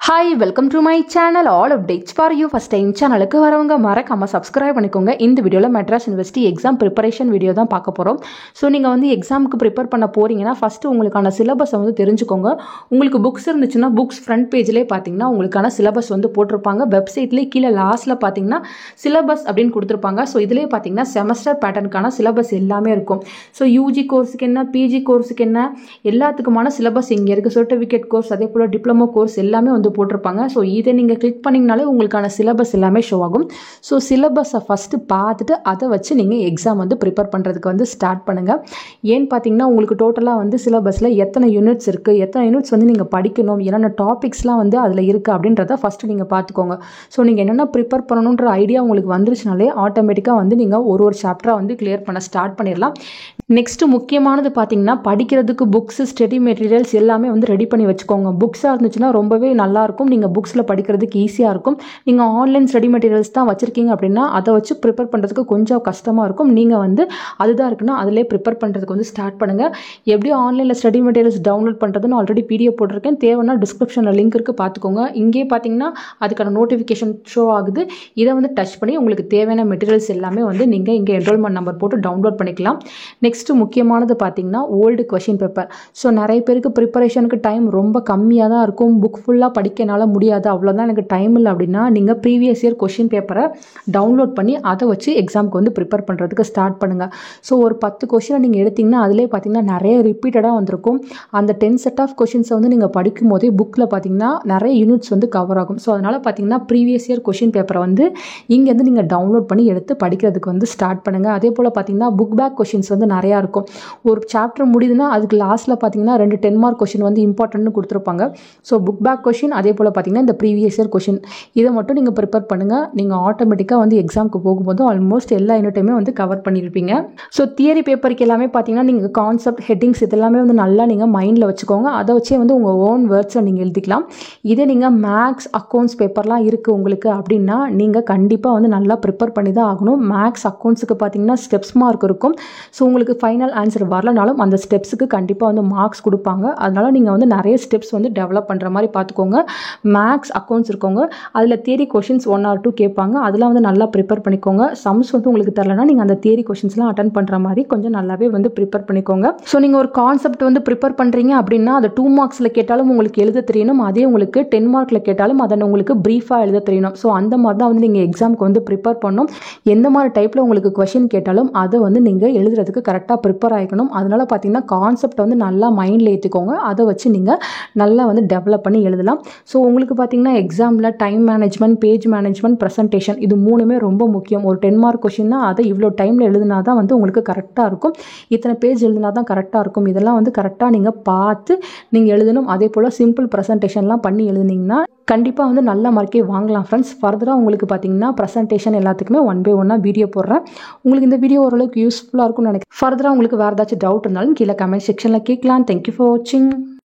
Hi, welcome to my channel. All updates for you. First time சேனலுக்கு வரவங்க மறக்காம subscribe பண்ணிக்கோங்க. இந்த வீடியோல Madras university exam preparation video தான் பார்க்க போறோம். ஸோ நீங்கள் வந்து எக்ஸாமுக்கு ப்ரிப்பேர் பண்ண போறீங்கன்னா ஃபஸ்ட்டு உங்களுக்கான சிலபஸை வந்து தெரிஞ்சுக்கோங்க. உங்களுக்கு புக்ஸ் இருந்துச்சுன்னா புக்ஸ் ஃப்ரண்ட் பேஜ்லேயே பார்த்தீங்கன்னா உங்களுக்கான சிலபஸ் வந்து போட்டிருப்பாங்க. வெப்சைட்லேயே கீழே லாஸ்ட்டில் பார்த்தீங்கன்னா சிலபஸ் அப்படின்னு கொடுத்துருப்பாங்க. ஸோ இதுலேயே பார்த்தீங்கன்னா செமஸ்டர் பேட்டர்னுக்கான சிலபஸ் எல்லாமே இருக்கும். ஸோ யூஜி கோர்ஸுக்கு என்ன, பிஜி கோர்ஸுக்கு என்ன, எல்லாத்துக்குமான சிலபஸ் இங்கே இருக்குது. சர்டிஃபிகேட் கோர்ஸ், அதே போல் டிப்ளமோ கோர்ஸ் எல்லாமே வந்து போட்டிருப்பாங்க. ஸோ இதை நீங்கள் கிளிக் பண்ணிங்கனாலே உங்களுக்கான சிலபஸ் எல்லாமே ஷோ ஆகும். ஸோ சிலபஸை ஃபஸ்ட்டு பார்த்துட்டு அதை வச்சு நீங்கள் எக்ஸாம் வந்து ப்ரிப்பேர் பண்ணுறதுக்கு வந்து ஸ்டார்ட் பண்ணுங்கள். ஏன்னு பார்த்தீங்கன்னா உங்களுக்கு டோட்டலாக வந்து சிலபஸில் எத்தனை யூனிட்ஸ் இருக்குது, எத்தனை யூனிட்ஸ் வந்து நீங்கள் படிக்கணும், என்னென்ன டாபிக்ஸ்லாம் வந்து அதில் இருக்குது அப்படின்றத ஃபஸ்ட்டு நீங்கள் பார்த்துக்கோங்க. ஸோ நீங்கள் என்னென்ன ப்ரிப்பேர் பண்ணணுன்ற ஐடியா உங்களுக்கு வந்துருச்சுனாலே ஆட்டோமேட்டிக்காக வந்து நீங்கள் ஒரு சாப்டராக வந்து கிளியர் பண்ண ஸ்டார்ட் பண்ணிடலாம். நெக்ஸ்ட்டு முக்கியமானது பார்த்தீங்கன்னா படிக்கிறதுக்கு புக்ஸு, ஸ்டடி மெட்டீரியல்ஸ் எல்லாமே வந்து ரெடி பண்ணி வச்சுக்கோங்க. புக்ஸாக இருந்துச்சுன்னா ரொம்பவே நல்லாயிருக்கும். நீங்கள் புக்ஸில் படிக்கிறதுக்கு ஈஸியாக இருக்கும். நீங்கள் ஆன்லைன் ஸ்டடி மெட்டீரியல்ஸ் தான் வச்சுருக்கீங்க அப்படின்னா அதை வச்சு ப்ரிப்பேர் பண்ணுறதுக்கு கொஞ்சம் கஷ்டமாக இருக்கும். நீங்கள் வந்து அதுதான் இருக்குன்னா அதிலே ப்ரிப்பேர் பண்ணுறதுக்கு வந்து ஸ்டார்ட் பண்ணுங்கள். எப்படி ஆன்லைனில் ஸ்டடி மெட்டீரியல்ஸ் டவுன்லோட் பண்ணுறதுன்னு ஆல்ரெடி பிடிஎஃப் போட்டிருக்கேன். தேவைன்னா டிஸ்கிரிப்ஷனில் லிங்க் இருக்குது, பார்த்துக்கோங்க. இங்கே பார்த்தீங்கன்னா அதுக்கான நோட்டிஃபிகேஷன் ஷோ ஆகுது. இதை வந்து டச் பண்ணி உங்களுக்கு தேவையான மெட்டீரியல்ஸ் எல்லாமே வந்து நீங்கள் இங்கே என்ரோல்மெண்ட் நம்பர் போட்டு டவுன்லோட் பண்ணிக்கலாம். நெக்ஸ்ட்டு முக்கியமானது பார்த்தீங்கன்னா ஓல்டு கொஷின் பேப்பர். ஸோ நிறைய பேருக்கு ப்ரிப்பரேஷனுக்கு டைம் ரொம்ப கம்மியாக தான் இருக்கும். புக் ஃபுல்லாக படிக்கனால முடியாது, அவ்வளோதான் எனக்கு டைம் இல்லை அப்படின்னா நீங்கள் ப்ரீவியஸ் இயர் கொஷின் பேப்பரை டவுன்லோட் பண்ணி அதை வச்சு எக்ஸாமுக்கு வந்து ப்ரிப்பேர் பண்ணுறதுக்கு ஸ்டார்ட் பண்ணுங்கள். ஸோ ஒரு 10 கொஷினை நீங்கள் எடுத்திங்கன்னா அதிலே பார்த்தீங்கன்னா நிறைய ரிப்பீட்டடாக வந்திருக்கும். அந்த 10 செட் ஆஃப் கொஷின்ஸை வந்து நீங்கள் படிக்கும் போதே புக்கில் பார்த்தீங்கன்னா நிறைய யூனிட்ஸ் வந்து கவர் ஆகும். ஸோ அதனால் பார்த்தீங்கன்னா ப்ரீவியஸ் இயர் கொஷின் பேப்பரை வந்து இங்கேருந்து நீங்கள் டவுன்லோட் பண்ணி எடுத்து படிக்கிறதுக்கு வந்து ஸ்டார்ட் பண்ணுங்கள். அதே போல் பார்த்தீங்கன்னா புக் பேக் கொஷின்ஸ் வந்து நிறையா இருக்கும். ஒரு சாப்டர் முடியுதுன்னா அதுக்கு லாஸ்ட்டில் பார்த்தீங்கன்னா 2 10 மார்க் கொஷின் வந்து இம்பார்ட்டன்ட்னு கொடுத்துருப்பாங்க. ஸோ புக் பேக் கொஷின், அதே போல் பார்த்தீங்கன்னா இந்த ப்ரீவியஸ் இயர் கொஷின், இதை மட்டும் நீங்கள் ப்ரிப்பேர் பண்ணுங்கள். நீங்கள் ஆட்டோமேட்டிக்காக வந்து எக்ஸாமுக்கு போகும்போது ஆல்மோஸ்ட் எல்லா யூனிட்டையுமே வந்து கவர் பண்ணியிருப்பீங்க. ஸோ தியரி பேப்பருக்கு எல்லாமே பார்த்தீங்கன்னா நீங்கள் கான்செப்ட், ஹெட்டிங்ஸ் இதெல்லாமே வந்து நல்லா நீங்கள் மைண்டில் வச்சுக்கோங்க. அதை வச்சே வந்து உங்கள் ஓன் வேர்ட்ஸை நீங்கள் எழுதிக்கலாம். இதே நீங்கள் மேக்ஸ், அக்கௌண்ட்ஸ் பேப்பர்லாம் இருக்குது உங்களுக்கு அப்படின்னா நீங்கள் கண்டிப்பாக வந்து நல்லா ப்ரிப்பேர் பண்ணி தான் ஆகணும். மேக்ஸ், அக்கௌண்ட்ஸுக்கு பார்த்தீங்கன்னா ஸ்டெப்ஸ் மார்க் இருக்கும். ஸோ உங்களுக்கு ஃபைனல் ஆன்சர் வரலனாலும் அந்த ஸ்டெப்ஸுக்கு கண்டிப்பாக வந்து மார்க்ஸ் கொடுப்பாங்க. அதனால் நீங்கள் வந்து நிறைய ஸ்டெப்ஸ் வந்து டெவலப் பண்ணுற மாதிரி பார்த்துக்கோங்க. மேக்ஸ், அக்கௌண்ட்ஸ் இருக்கவங்க அதில் தியரி கொஷின்ஸ் 1 or 2 கேட்பாங்க. அதெல்லாம் வந்து நல்லா ப்ரிப்பேர் பண்ணிக்கோங்க. சம்ஸ் வந்து உங்களுக்கு தரலனா நீங்கள் அந்த தியரி கொஷின்ஸ்லாம் அட்டன் பண்ணுற மாதிரி கொஞ்சம் நல்லாவே வந்து ப்ரிப்பேர் பண்ணிக்கோங்க. ஸோ நீங்கள் ஒரு கான்செப்ட் வந்து ப்ரிப்பேர் பண்ணுறீங்க அப்படின்னா அதை 2 மார்க்ஸில் கேட்டாலும் உங்களுக்கு எழுத தெரியணும். அதே உங்களுக்கு 10 மார்க்கில் கேட்டாலும் அதை உங்களுக்கு ப்ரீஃபாக எழுத தெரியணும். ஸோ அந்த மாதிரி தான் வந்து நீங்கள் எக்ஸாமுக்கு வந்து ப்ரிப்பேர் பண்ணணும். எந்த மாதிரி டைப்பில் உங்களுக்கு கொஷின் கேட்டாலும் அதை வந்து நீங்கள் எழுதுறதுக்கு கரெக்டாக ப்ரிப்பேர் ஆகிக்கணும். அதனால் பார்த்தீங்கன்னா கான்செப்ட் வந்து நல்லா மைண்டில் ஏற்றிக்கோங்க. அதை வச்சு நீங்கள் நல்லா வந்து டெவலப் பண்ணி எழுதலாம். ஸோ உங்களுக்கு பார்த்தீங்கன்னா எக்ஸாமில் time management, page management, presentation இது 3மே ரொம்ப முக்கியம். ஒரு 10 மார்க் கொஷின்னா அதை இவ்வளோ டைமில் எழுதினா தான் வந்து உங்களுக்கு கரெக்டாக இருக்கும். இத்தனை பேஜ் எழுதினா தான் கரெக்டாக இருக்கும். இதெல்லாம் வந்து கரெக்டாக நீங்கள் பார்த்து நீங்கள் எழுதணும். அதே போல் சிம்பிள் ப்ரெசன்டேஷன்லாம் பண்ணி எழுதினீங்கன்னா கண்டிப்பாக வந்து நல்ல மார்க்கே வாங்கலாம் ஃப்ரெண்ட்ஸ். ஃபர்தராக உங்களுக்கு பார்த்தீங்கன்னா ப்ரெசன்டேஷன் எல்லாத்துக்குமே 1 by 1 வீடியோ போடுறேன். உங்களுக்கு இந்த வீடியோ ஓரளவுக்கு யூஸ்ஃபுல்லாக இருக்கும்னு நினைக்கிறேன். ஃபர்தராக உங்களுக்கு வேறு ஏதாச்சும் டவுட் இருந்தாலும் கீழே கமெண்ட் செக்ஷனில் கேட்கலாம். தேங்க்யூ ஃபார் வாட்சிங்.